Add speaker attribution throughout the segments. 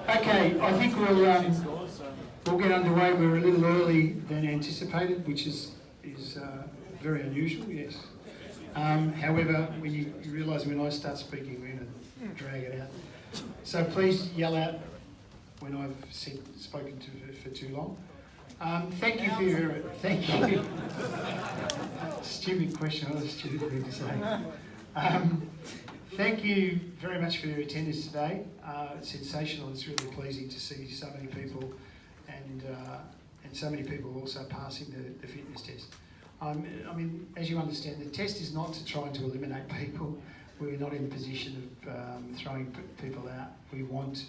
Speaker 1: Okay, I think we'll get underway. We're a little early than anticipated, which is very unusual, yes. However, when you realise when I start speaking, we're going to drag it out. So please yell out when I've spoken for too long. Thank you. Stupid question, what a stupid thing to say. Thank you very much for your attendance today. It's sensational. It's really pleasing to see so many people and so many people also passing the fitness test. I mean, as you understand, the test is not to try to eliminate people. We're not in a position of throwing people out. We want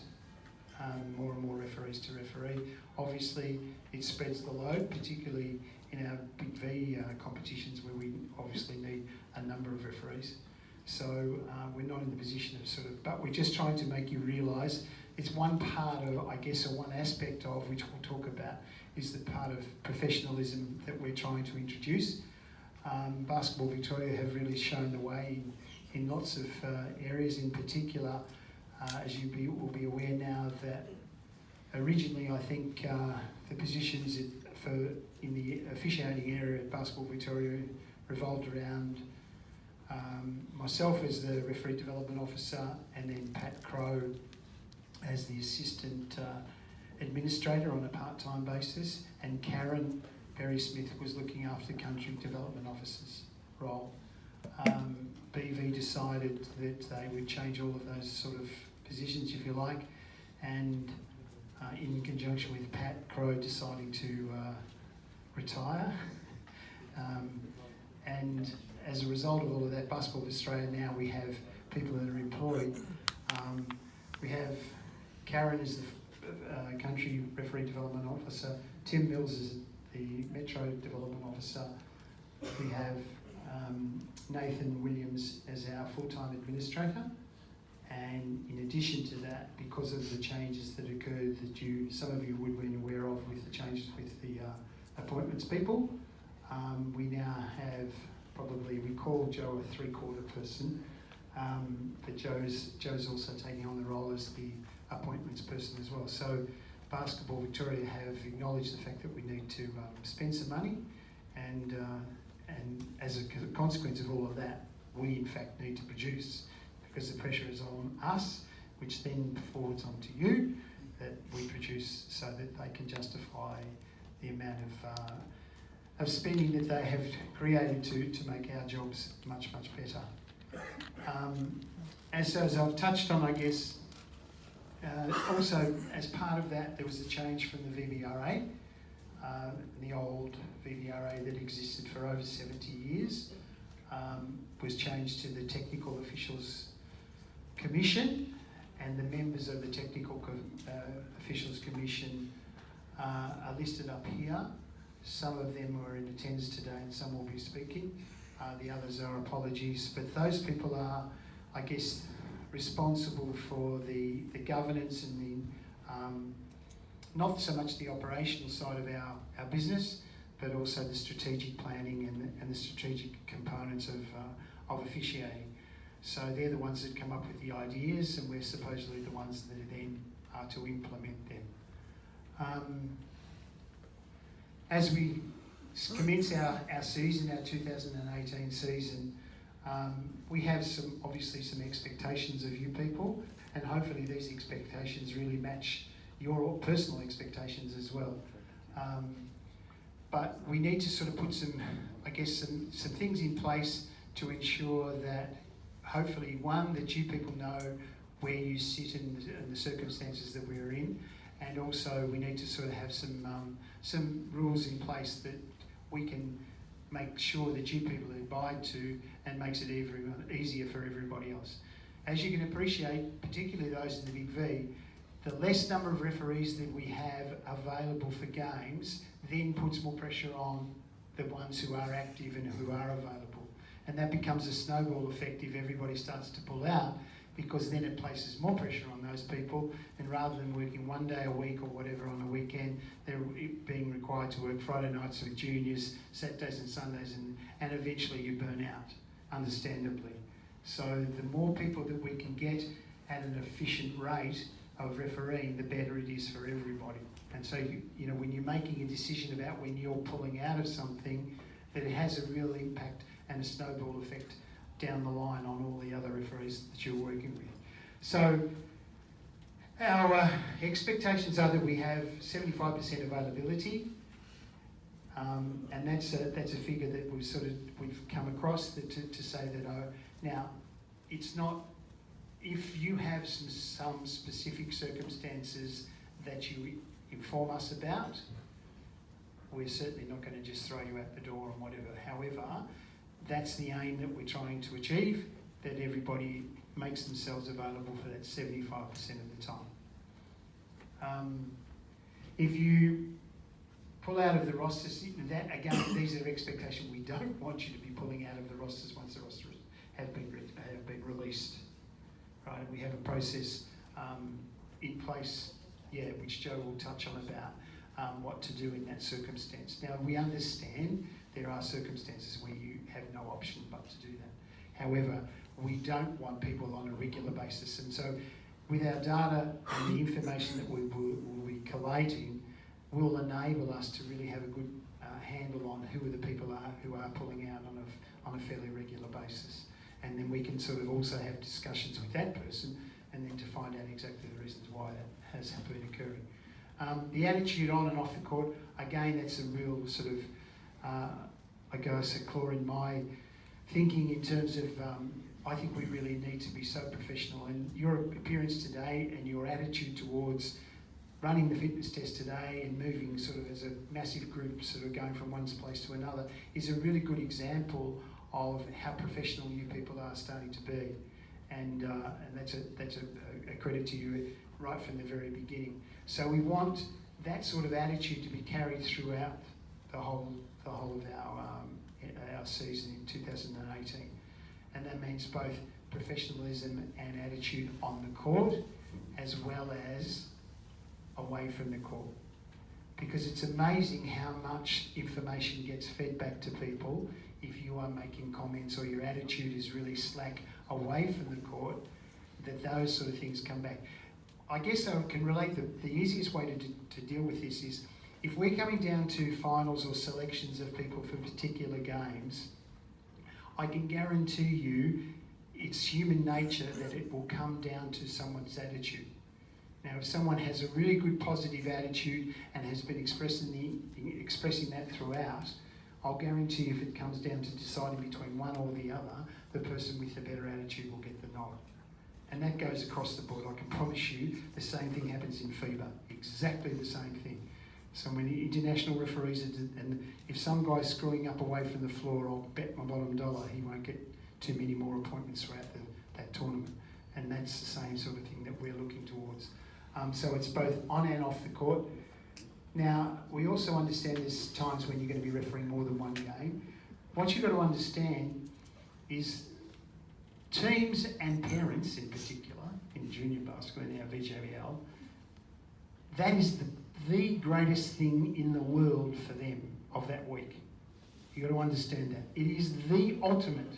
Speaker 1: more and more referees to referee. Obviously, it spreads the load, particularly in our Big V competitions where we obviously need a number of referees. So we're not in the position of but we're just trying to make you realise it's one part of, I guess, or one aspect of, which we'll talk about, is the part of professionalism that we're trying to introduce. Basketball Victoria have really shown the way in lots of areas, in particular, as you will be aware now, that originally I think the positions in the officiating area at Basketball Victoria revolved around myself as the referee development officer, and then Pat Crow as the assistant administrator on a part-time basis, and Karen Perry-Smith was looking after country development officer's role. BV decided that they would change all of those sort of positions, if you like, and in conjunction with Pat Crow deciding to retire. And as a result of all of that, Basketball Australia now we have people that are employed. We have Karen as the country referee development officer, Tim Mills is the Metro development officer. We have Nathan Williams as our full-time administrator. And in addition to that, because of the changes that occurred that some of you would have been aware of with the changes with the appointments people, we now have probably, we call Joe a three-quarter person, but Joe's also taking on the role as the appointments person as well. So Basketball Victoria have acknowledged the fact that we need to spend some money, and as a consequence of all of that, we in fact need to produce, because the pressure is on us, which then forwards on to you, that we produce so that they can justify the amount of spending that they have created to make our jobs much, much better. As I've touched on, I guess, also as part of that, there was a change from the VVRA, the old VVRA that existed for over 70 years, was changed to the Technical Officials Commission, and the members of the Technical Officials Commission are listed up here. Some of them are in attendance today and some will be speaking. The others are apologies, but those people are, I guess, responsible for the governance and the, not so much the operational side of our business, but also the strategic planning and the strategic components of officiating. So they're the ones that come up with the ideas, and we're supposedly the ones that then are to implement them. As we commence our season, our 2018 season, we have obviously some expectations of you people, and hopefully these expectations really match your personal expectations as well. But we need to sort of put some things in place to ensure that hopefully, one, that you people know where you sit in the circumstances that we're in, and also we need to sort of have some rules in place that we can make sure that you people abide to, and makes it easier for everybody else. As you can appreciate, particularly those in the Big V, the less number of referees that we have available for games then puts more pressure on the ones who are active and who are available. And that becomes a snowball effect if everybody starts to pull out, because then it places more pressure on those people, and rather than working one day a week or whatever on a weekend, they're being required to work Friday nights with juniors, Saturdays and Sundays, and eventually you burn out, understandably. So the more people that we can get at an efficient rate of refereeing, the better it is for everybody. And so, you know, when you're making a decision about when you're pulling out of something, that it has a real impact and a snowball effect down the line on all the other referees that you're working with. So our expectations are that we have 75% availability, and that's a figure that we've come across to say that. Now, it's not, if you have some specific circumstances that you inform us about, we're certainly not going to just throw you out the door and whatever. However, that's the aim that we're trying to achieve, that everybody makes themselves available for that 75% of the time. If you pull out of the rosters, that again, these are expectations. We don't want you to be pulling out of the rosters once the rosters have been released. Right? We have a process in place, which Joe will touch on about what to do in that circumstance. Now, we understand there are circumstances where you have no option but to do that. However, we don't want people on a regular basis, and so with our data and the information that we will be collating will enable us to really have a good handle on who are the people who are pulling out on a fairly regular basis. And then we can sort of also have discussions with that person and then to find out exactly the reasons why that has been occurring. The attitude on and off the court, again, that's a real sort of, I guess, a claw in my thinking in terms of, I think we really need to be so professional. And your appearance today and your attitude towards running the fitness test today and moving sort of as a massive group, sort of going from one place to another, is a really good example of how professional you people are starting to be. And that's a credit to you right from the very beginning. So we want that sort of attitude to be carried throughout the whole of our season in 2018. And that means both professionalism and attitude on the court, as well as away from the court. Because it's amazing how much information gets fed back to people if you are making comments or your attitude is really slack away from the court, that those sort of things come back. I guess I can relate the easiest way to deal with this is if we're coming down to finals or selections of people for particular games, I can guarantee you it's human nature that it will come down to someone's attitude. Now, if someone has a really good positive attitude and has been expressing that throughout, I'll guarantee if it comes down to deciding between one or the other, the person with the better attitude will get the nod. And that goes across the board. I can promise you the same thing happens in FIBA, exactly the same thing. So when the international referees, and if some guy's screwing up away from the floor, I'll bet my bottom dollar he won't get too many more appointments throughout that tournament. And that's the same sort of thing that we're looking towards. So it's both on and off the court. Now, we also understand there's times when you're going to be refereeing more than one game. What you've got to understand is teams and parents in particular, in junior basketball, now VJBL, that is the greatest thing in the world for them of that week. You've got to understand that. It is the ultimate,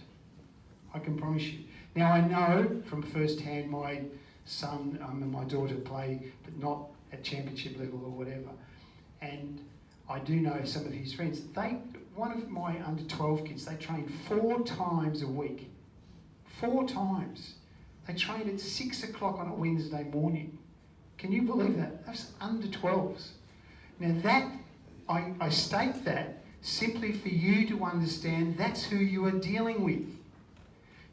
Speaker 1: I can promise you. Now, I know from first hand my son and my daughter play, but not at championship level or whatever. And I do know some of his friends. One of my under 12 kids, they train 4 times a week. 4 times. They train at 6 o'clock on a Wednesday morning. Can you believe that? That's under 12s. Now that, I state that simply for you to understand that's who you are dealing with.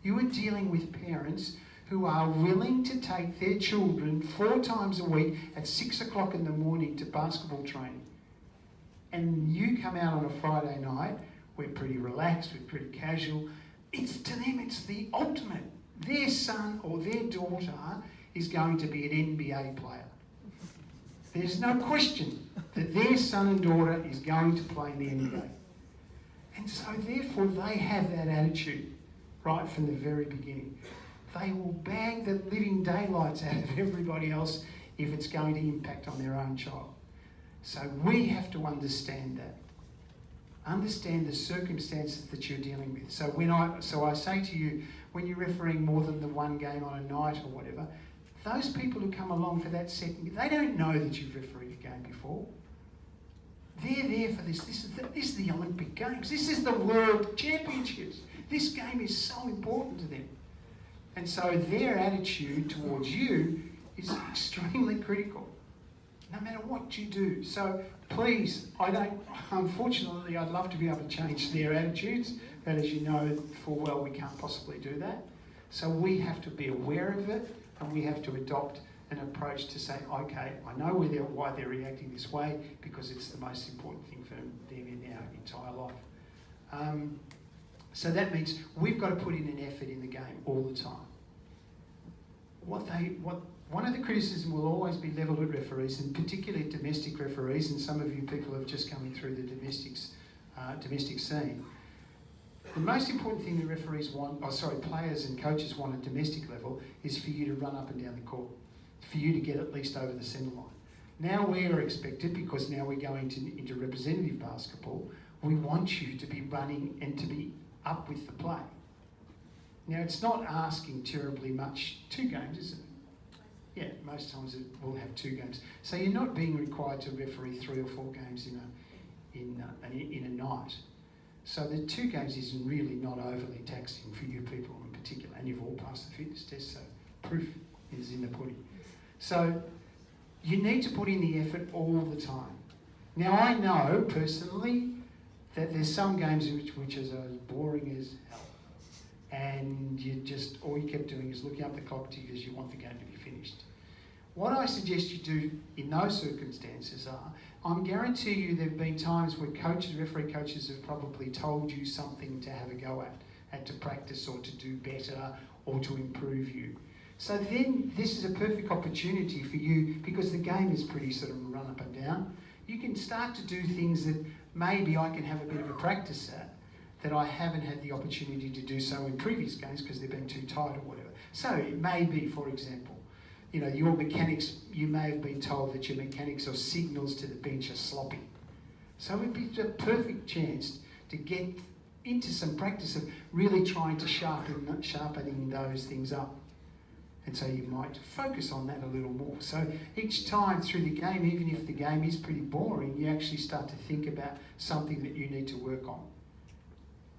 Speaker 1: You are dealing with parents who are willing to take their children 4 times a week at 6 o'clock in the morning to basketball training. And you come out on a Friday night, we're pretty relaxed, we're pretty casual. To them, it's the ultimate. Their son or their daughter is going to be an NBA player. There's no question that their son and daughter is going to play in the NBA. And so therefore they have that attitude right from the very beginning. They will bag the living daylights out of everybody else if it's going to impact on their own child. So we have to understand that. Understand the circumstances that you're dealing with. So I say to you, when you're refereeing more than the one game on a night or whatever, those people who come along for that second, they don't know that you've refereed a game before. They're there for this. This is the Olympic Games. This is the World Championships. This game is so important to them. And so their attitude towards you is extremely critical, no matter what you do. So please, unfortunately, I'd love to be able to change their attitudes, but as you know full well, we can't possibly do that. So we have to be aware of it, and we have to adopt an approach to say, okay, I know why they're reacting this way, because it's the most important thing for them in their entire life. So that means we've got to put in an effort in the game all the time. One of the criticisms will always be levelled at referees, and particularly domestic referees, and some of you people have just coming through the domestic scene. The most important thing that players and coaches want at domestic level is for you to run up and down the court, for you to get at least over the centre line. Now we are expected, because now we're going into representative basketball, we want you to be running and to be up with the play. Now it's not asking terribly much, 2 games, is it? Yeah, most times it will have 2 games. So you're not being required to referee 3 or 4 games in a night. So the 2 games is really not overly taxing for you people in particular, and you've all passed the fitness test, so proof is in the pudding. So you need to put in the effort all the time. Now I know personally that there's some games which is as boring as hell, and all you kept doing is looking up the clock because you want the game to be finished. What I suggest you do in those circumstances I guarantee you there have been times where referee coaches have probably told you something to have a go at to practice or to do better or to improve you. So then this is a perfect opportunity for you, because the game is pretty sort of run up and down. You can start to do things that maybe I can have a bit of a practice at, that I haven't had the opportunity to do so in previous games because they've been too tight or whatever. So it may be, for example, your mechanics, you may have been told that your mechanics or signals to the bench are sloppy. So it'd be a perfect chance to get into some practice of really trying to sharpening those things up. And so you might focus on that a little more. So each time through the game, even if the game is pretty boring, you actually start to think about something that you need to work on.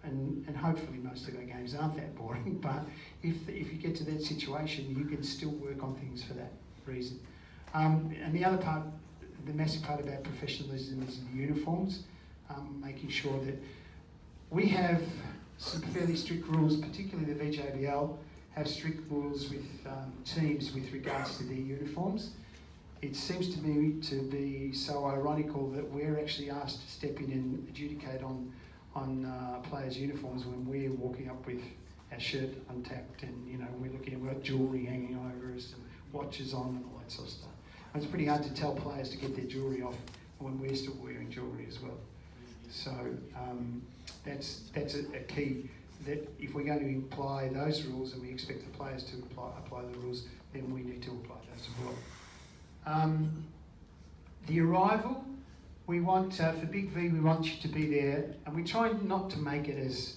Speaker 1: And hopefully most of our games aren't that boring, but if you get to that situation, you can still work on things for that reason. And the other part, the massive part about professionalism is the uniforms, making sure that we have some fairly strict rules, particularly the VJBL, have strict rules with teams with regards to their uniforms. It seems to me to be so ironical that we're actually asked to step in and adjudicate on players' uniforms when we're walking up with our shirt untapped, and we're looking at, we've got jewellery hanging over us and watches on and all that sort of stuff. And it's pretty hard to tell players to get their jewellery off when we're still wearing jewellery as well. So that's a key, that if we're going to apply those rules and we expect the players to apply the rules, then we need to apply those as well. The arrival, we want, for Big V, we want you to be there, and we try not to make it as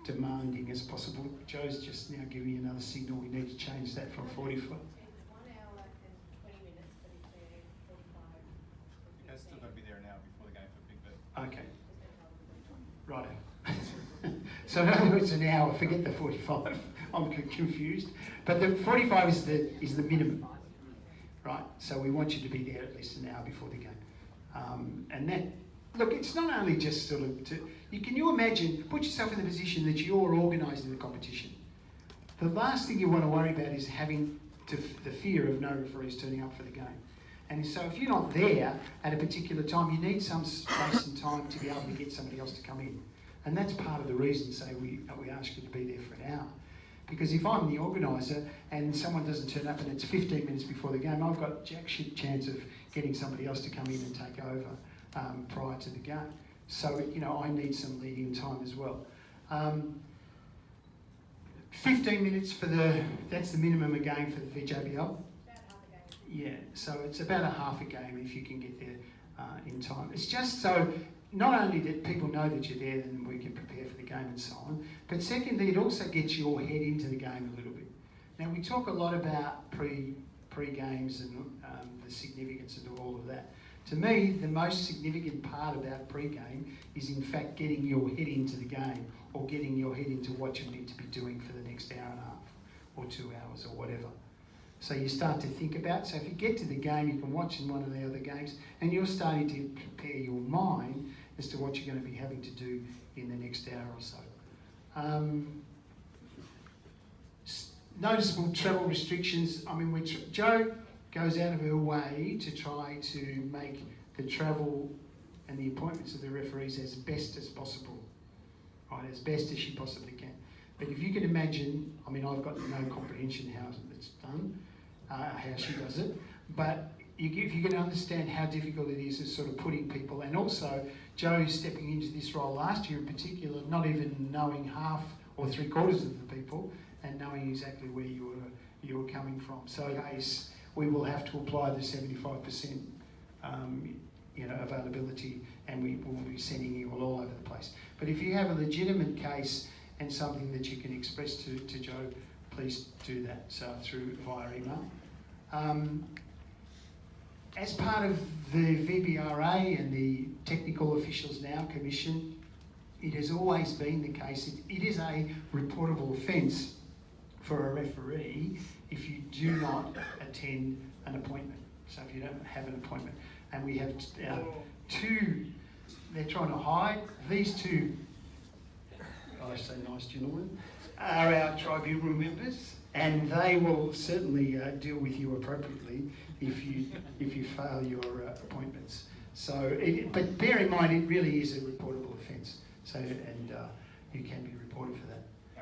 Speaker 1: demanding as possible. Joe's just now giving me another signal. We need to change that from 45.
Speaker 2: It's 1 hour and 20 minutes, but if they're 45.
Speaker 3: You guys still got to be there now before the game for Big V.
Speaker 1: Okay. Righto. So in other words, an hour, forget the 45. I'm confused. But the 45 is the minimum. Right, so we want you to be there at least an hour before the game. And that, look, it's not only just sort of can you imagine, put yourself in the position that you're organising the competition. The last thing you want to worry about is having the fear of no referees turning up for the game. And so if you're not there at a particular time, you need some space and time to be able to get somebody else to come in. And that's part of the reason, say, we ask you to be there for an hour. Because if I'm the organiser and someone doesn't turn up and it's 15 minutes before the game, I've got jack shit chance of getting somebody else to come in and take over prior to the game. So, I need some lead-in time as well. 15 minutes that's the minimum a game for the VJBL.
Speaker 2: About half a game.
Speaker 1: Yeah, so it's about a half a game if you can get there in time. It's just so not only that people know that you're there and we can prepare for the game and so on, but secondly, it also gets your head into the game a little bit. Now we talk a lot about pre-games and the significance of all of that. To me, the most significant part about pre-game is in fact getting your head into the game, or getting your head into what you're meant to be doing for the next hour and a half or 2 hours or whatever. So you start to think about, so if you get to the game, you can watch in one of the other games, and you're starting to prepare your mind as to what you're going to be having to do in the next hour or so. Noticeable travel restrictions. I mean, Jo goes out of her way to try to make the travel and the appointments of the referees as best as possible, right? As best as she possibly can. But if you can imagine, I mean, I've got no comprehension how it's done, how she does it, but if you can understand how difficult it is sort of putting people, and also Jo stepping into this role last year in particular, not even knowing half or 3/4 of the people, and knowing exactly where you were coming from. So in case we will have to apply the 75% availability, and we will be sending you all over the place. But if you have a legitimate case and something that you can express to Jo, please do that, so via email. As part of the VBRA and the Technical Officials Now Commission, it has always been the case, it is a reportable offence for a referee if you do not attend an appointment. So if you don't have an appointment. And we have two, they're trying to hide, these two, I say nice gentlemen, are our tribunal members, and they will certainly deal with you appropriately if you fail your appointments. So, but bear in mind, it really is a reportable offence. So, and you can be reported for that.